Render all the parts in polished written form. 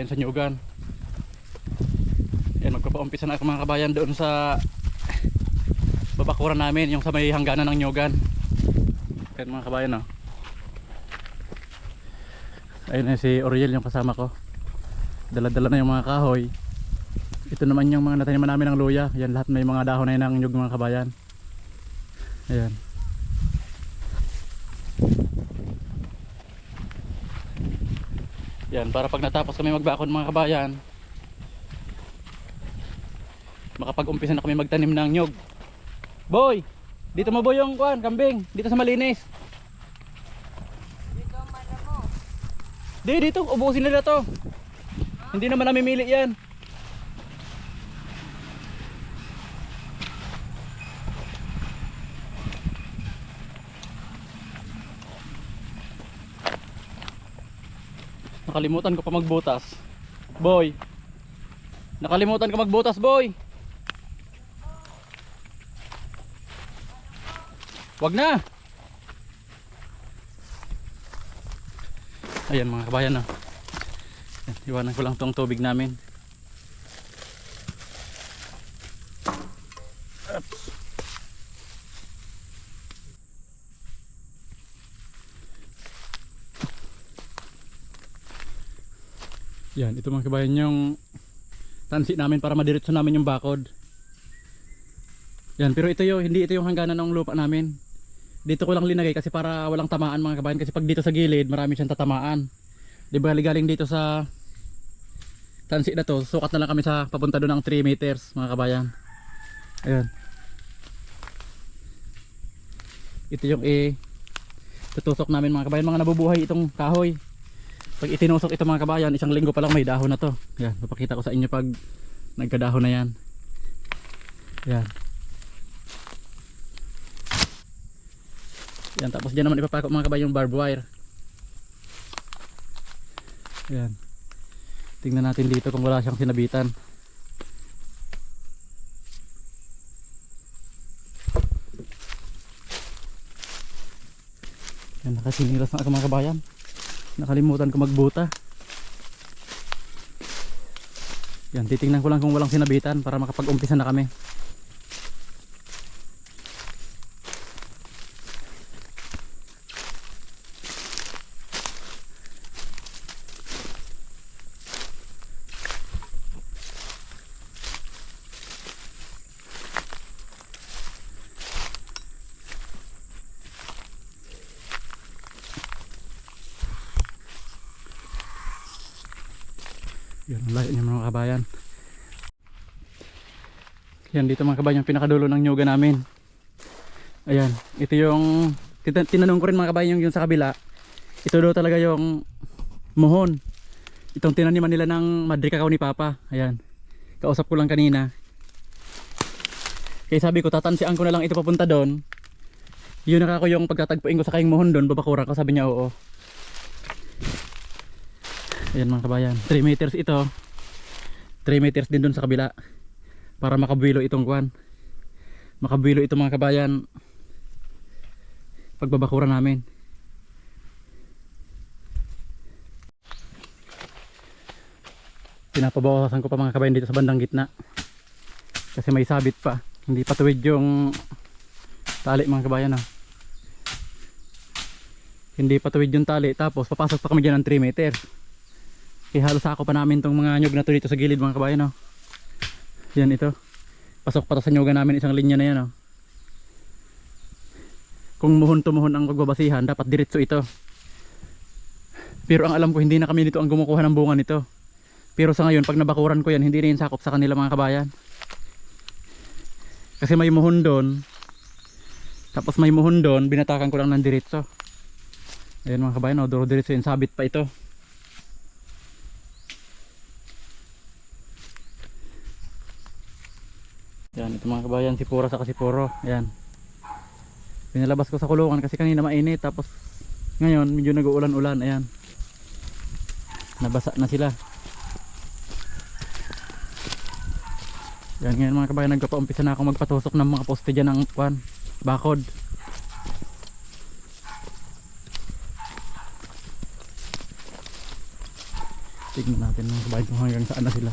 kabayan sa Nyugan. Yan, magpapaumpisa na ako mga kabayan doon sa babakuran namin, yung sa may hangganan ng Nyugan. Yan mga kabayan, oh. Ayun na si Oriel, yung kasama ko. Dala-dala na yung mga kahoy. Ito naman yung mga nataniman namin ng luya. Yan, lahat may mga dahon na yun ng nyug mga kabayan. Ayan. Yan, para pag natapos kami magbakod mga kabayan, makapag-umpisa na kami magtanim ng nyug. Boy! Dito mo boy yung kuan, kambing. Dito sa malinis. Dito mana mo. Dito, ubusin nila to. Hindi naman namimili yan. Nakalimutan ko pa magbutas. Boy. Nakalimutan ko magbutas, boy. Wag na. Ayan mga kabayan, oh. Iwanan ko lang tong tubig namin. Oops. Yan, ito mga kabayan yung tansi namin para madiretso namin yung bakod. Yan, pero ito yung, hindi ito yung hangganan ng lupa namin. Dito ko lang linagay kasi para walang tamaan mga kabayan, kasi pag dito sa gilid marami siyang tatamaan. Di ba galing dito sa tansi na to, sukat na lang kami sa papunta doon ng 3 meters mga kabayan. Ayan. Ito yung tutusok namin mga kabayan, mga nabubuhay itong kahoy. Pag itinusok ito mga kabayan, isang linggo pa lang may dahon na to. Yan, papakita ko sa inyo pag nagkadahon na yan. Yan. Yan, tapos dyan naman ipapako mga kabayan yung barbed wire. Yan. Tingnan natin dito kung wala siyang sinabitan. Yan, nakasinilas na ako mga kabayan. Nakalimutan ko magbuta. Yan, titingnan ko lang kung walang sinabitan para makapag-umpisa na kami. Yan, layo niya mga kabayan. Yan, dito mga kabayan yung pinakadulo ng nyuga namin. Ayan, ito yung tinanong ko rin mga kabayan yung sa kabila. Ito daw talaga yung muhon. Itong tinaniman nila ng madre cacao ni Papa. Ayan, kausap ko lang kanina. Kaya sabi ko, tatansian ko na lang ito papunta doon. Yun na ako yung pagtatagpuin ko sa kayong muhon doon, babakura ko. Sabi niya oo. Ayan mga kabayan, 3 meters ito. 3 meters din dun sa kabila. Para makabuelo itong kuwan. Makabuelo ito mga kabayan pagbabakura namin. Pinapabawasan ko pa mga kabayan dito sa bandang gitna. Kasi may sabit pa. Hindi pa tuwid yung tali mga kabayan, oh. Hindi pa tuwid yung tali. Tapos papasok pa kami dyan ng 3 meters. Kaya halos ako pa namin tong mga nyug na to dito sa gilid mga kabayan, oh. Yan ito. Pasok pa to sa nyugan namin, isang linya na yan, oh. Kung muhon to muhon ang pagbabasihan, dapat diretso ito. Pero ang alam ko hindi na kami dito ang gumukuha ng bunga nito. Pero sa ngayon pag nabakuran ko yan, hindi na yun sakop sa kanila mga kabayan. Kasi may muhon doon. Tapos may muhon doon, binatakan ko lang ng diretso. Ayan mga kabayan, oh, duro diretso yun, sabit pa ito. Yan, ito mga kabayan, si Pura sa si Puro. Yan. Pinalabas ko sa kulungan kasi kanina mainit. Tapos ngayon medyo nag-uulan-ulan. Ayan. Nabasa na sila. Yan, ngayon mga kabayan, nagpapaumpisa na ako magpatusok ng mga poste dyan ng bakod. Tignan natin mga kabayan kung hanggang saan na sila.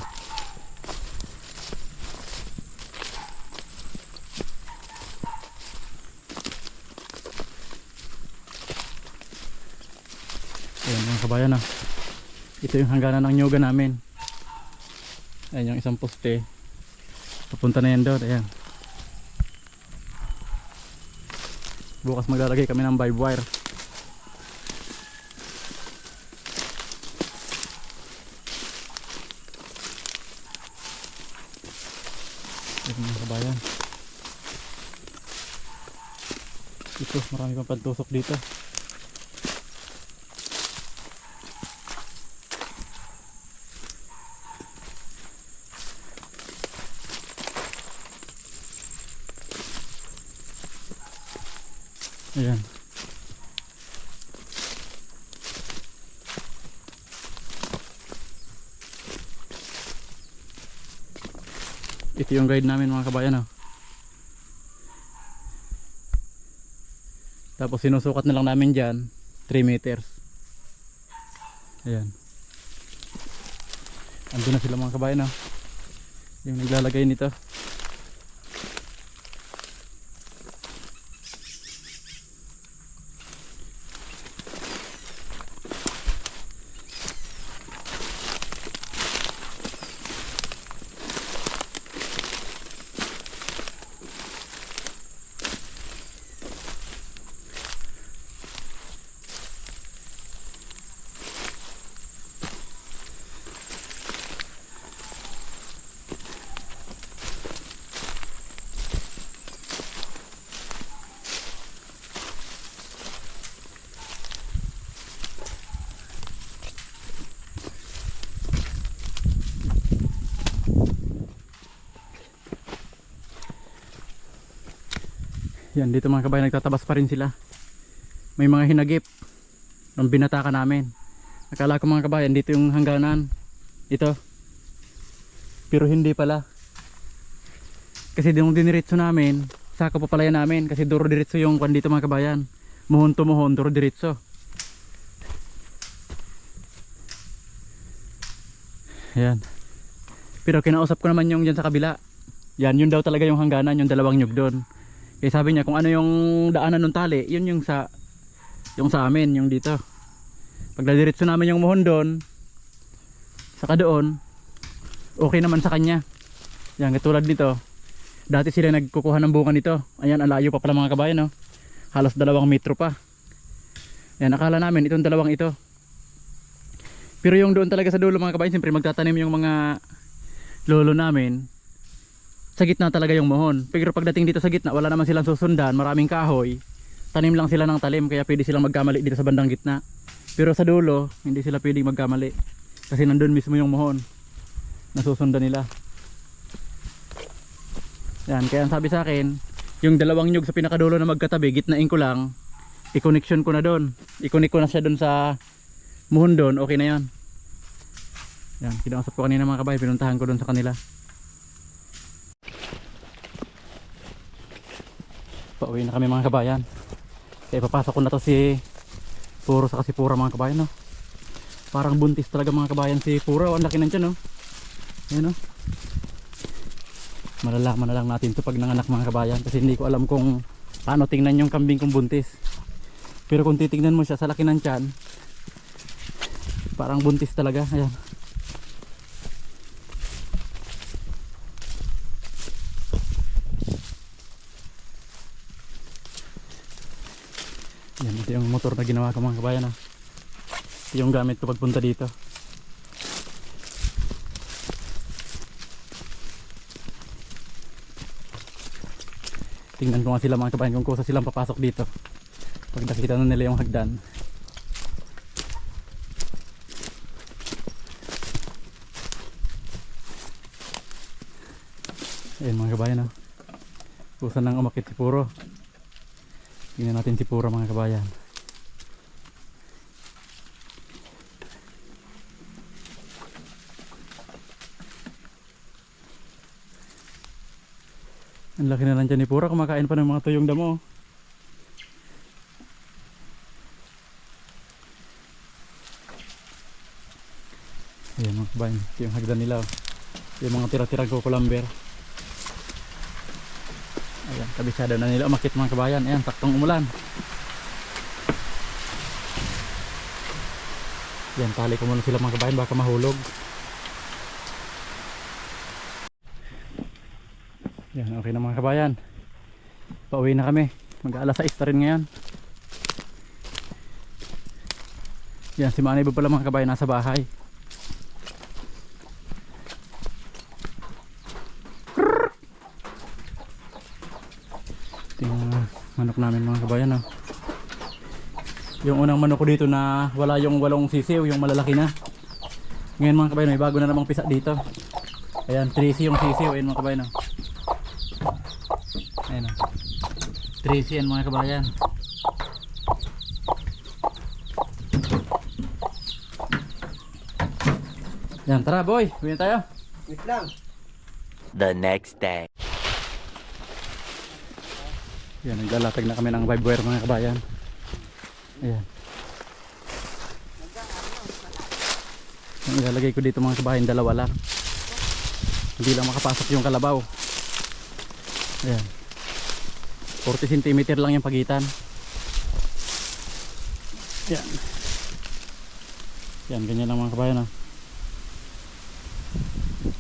Ayan mga kabayan ah. Ito yung hangganan ng nyuga namin. Ayan yung isang poste. Papunta na yan doon. Ayan. Bukas maglalagay kami ng vibe wire. Ayan mga kabayan. Ito marami pang pantusok dito. Ayan. Ito yung guide namin mga kabayan oh. Tapos sinusukat na lang namin dyan 3 meters. Ayan. Andun na sila mga kabayan oh. Yung naglalagay nito. Yan dito mga kabayan nagtatabas pa rin sila. May mga hinagip ng binataka namin. Akala ko mga kabayan dito yung hangganan. Ito. Pero hindi pala. Kasi yung diniritso namin, saka pa pala yan namin. Kasi duro diretso yung kwan dito mga kabayan. Muhon to muhon, duro diretso. Ayan. Pero kinausap ko naman yung dyan sa kabila. Yan, yun daw talaga yung hangganan, yung dalawang nyug doon. Kaya sabi niya kung ano yung daanan ng tali, yun yung sa amin, yung dito. Pag nadiretso namin yung muhon doon, saka doon, okay naman sa kanya. Yan, katulad nito. Dati sila nagkukuha ng bunga nito. Ayan, alayo pa pala mga kabayan, no? Halos 2 metro pa. Yan, akala namin itong dalawang ito. Pero yung doon talaga sa dulo mga kabayan, siyempre magtatanim yung mga lolo namin. Sa gitna talaga yung muhon. Pero pagdating dito sa gitna, wala naman silang susundan, maraming kahoy. Tanim lang sila ng talim, kaya pwede silang magkamali dito sa bandang gitna. Pero sa dulo, hindi sila pwedeng magkamali. Kasi nandun mismo yung muhon. Nasusundan nila. Yan, kaya sabi sa akin, yung dalawang nyug sa pinakadulo na magkatabi, gitnain ko lang, i-connection ko na doon. I-connect ko na siya doon sa muhon doon, okay na yan. Yan, kinausap ko kanina mga kabay, pinuntahan ko doon sa kanila. Pauwi na kami mga kabayan. Kaya ipapasok ko na to si Puro sa si Pura mga kabayan, no? Parang buntis talaga mga kabayan si Pura. Ang laki ng tiyan, no? Ayan, no? Malalaman na lang natin to pag nanganak mga kabayan. Kasi hindi ko alam kung paano tingnan yung kambing kung buntis. Pero kung titingnan mo siya sa laki ng tiyan, parang buntis talaga. Ayan. Yan, ito yung motor na ginawa ko mga kabayan, oh. Ito yung gamit ko pagpunta dito. Tingnan ko nga sila mga kabayan kung kusa silang papasok dito pag nakita na nila yung hagdan. Ayan mga kabayan, oh. Kusa nang umakit si Puro. Tingnan natin si Pura mga kabayan. Ang laki na lang dyan ni Pura. Kumakain pa ng mga tuyong damo. Ayan mga kabayan, ito yung hagdan nila. Yung mga tira-tirang kukulamber. Ayan, kabisada na nila umakit mga kabayan. Ayan, saktong umulan. Ayan, tali ko muna sila mga kabayan, baka mahulog. Ayan, okay na mga kabayan. Pauwi na kami. Mag-alas 6 na rin ngayon. Yan, si Manay ba pala mga kabayan nasa bahay. Ito yung manok namin mga kabayan. Oh. Yung unang manok ko dito na wala yung 8 sisiw, yung malalaki na. Ngayon mga kabayan, may bago na namang pisa dito. Ayan, 3C yung sisiw. Ayan mga kabayan. Oh. Ayan oh. 3C yan mga kabayan. Yan, tara boy, uwi na tayo. Wait lang. The next day. Yan, naglalatag na kami ng vibe wire mga kabayan. Ayan. Ang ilalagay ko dito mga kabayan, dalawa lang. Hindi lang makapasok yung kalabaw. Ayan. 40 cm lang yung pagitan. Yan. Yan, ganyan lang mga kabayan. Oh.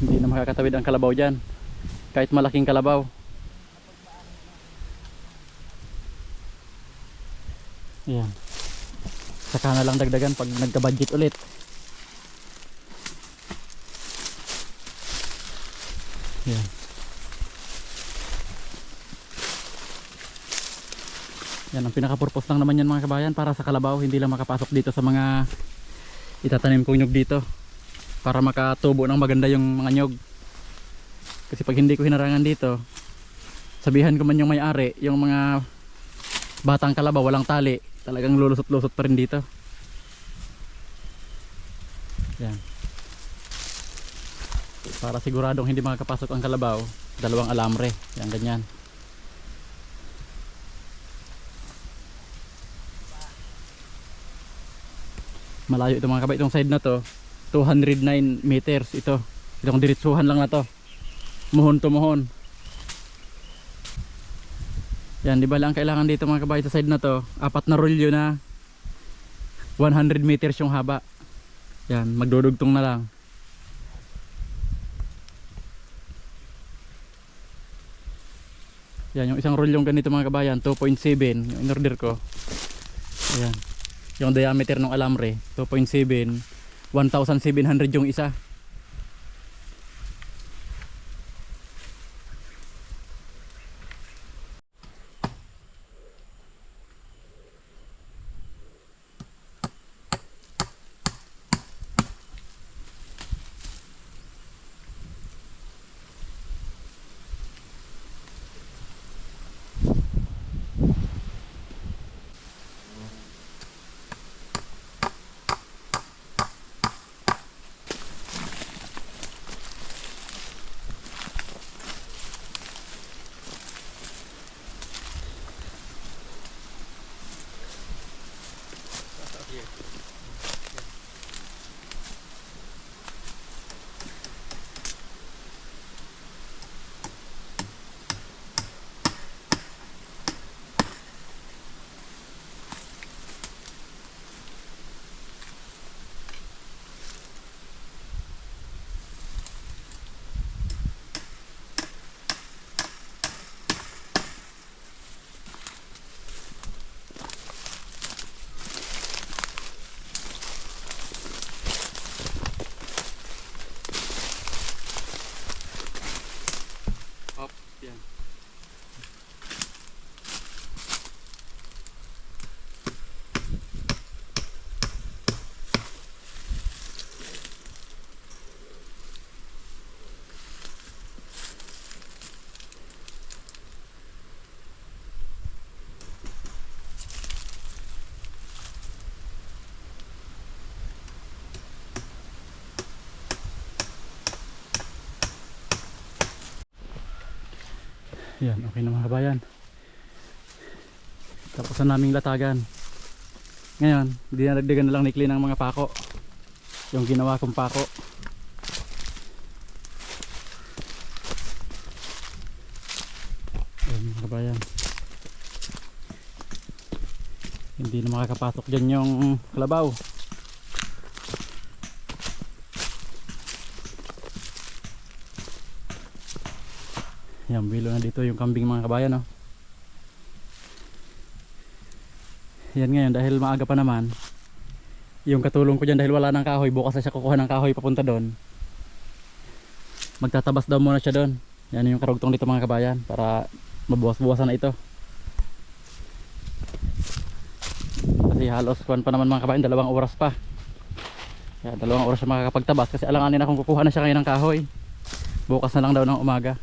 Hindi na makakatawid ang kalabaw dyan. Kahit malaking kalabaw. Yan. Saka na lang dagdagan pag nagka-budget ulit. Yan. Yan ang pinaka-purpose lang naman yan mga kabayan, para sa kalabaw, hindi lang makapasok dito sa mga itatanim kong nyug dito. Para makatubo ng maganda yung mga nyug. Kasi pag hindi ko hinarangan dito, sabihan ko man yung may-ari, yung mga batang kalabaw walang tali, talagang lulusot-lusot pa rin dito. Yan. Para siguradong hindi makakapasok ang kalabaw, 2 alambre. Yan, ganyan. Malayo ito mga kabay, itong side na to 209 meters ito. Itong diretsuhan lang na to, muhon to muhon. Yan, di ba lang kailangan dito mga kabay sa side na to, 4 na rolyo na 100 meters yung haba. Yan, magdudugtong na lang. Yan, yung isang rolyong ganito mga kabayan 2.7 yung in-order ko. Ayan, yung diameter ng alambre 2.7, 1,700 yung isa. Yan. Yan, okay na mga kabayan. Tapos na naming latagan. Ngayon, dinadagdagan na lang ni Clean ng mga pako. Yung ginawa kong pako. mga kabayan. Hindi na makakapasok dyan yung kalabaw. Yan, bilo na dito yung kambing mga kabayan, no? Yan ngayon, dahil maaga pa naman, yung katulong ko dyan dahil wala ng kahoy, bukas na siya kukuha ng kahoy papunta doon. Magtatabas daw muna siya doon. Yan yung karugtong dito mga kabayan, para mabuwas-buwasan na ito. Kasi halos kuwan pa naman mga kabayan, 2 oras pa. Yan, 2 oras siya makakapagtabas kasi alanganin akong kukuha na siya ngayon ng kahoy. Bukas na lang daw ng umaga.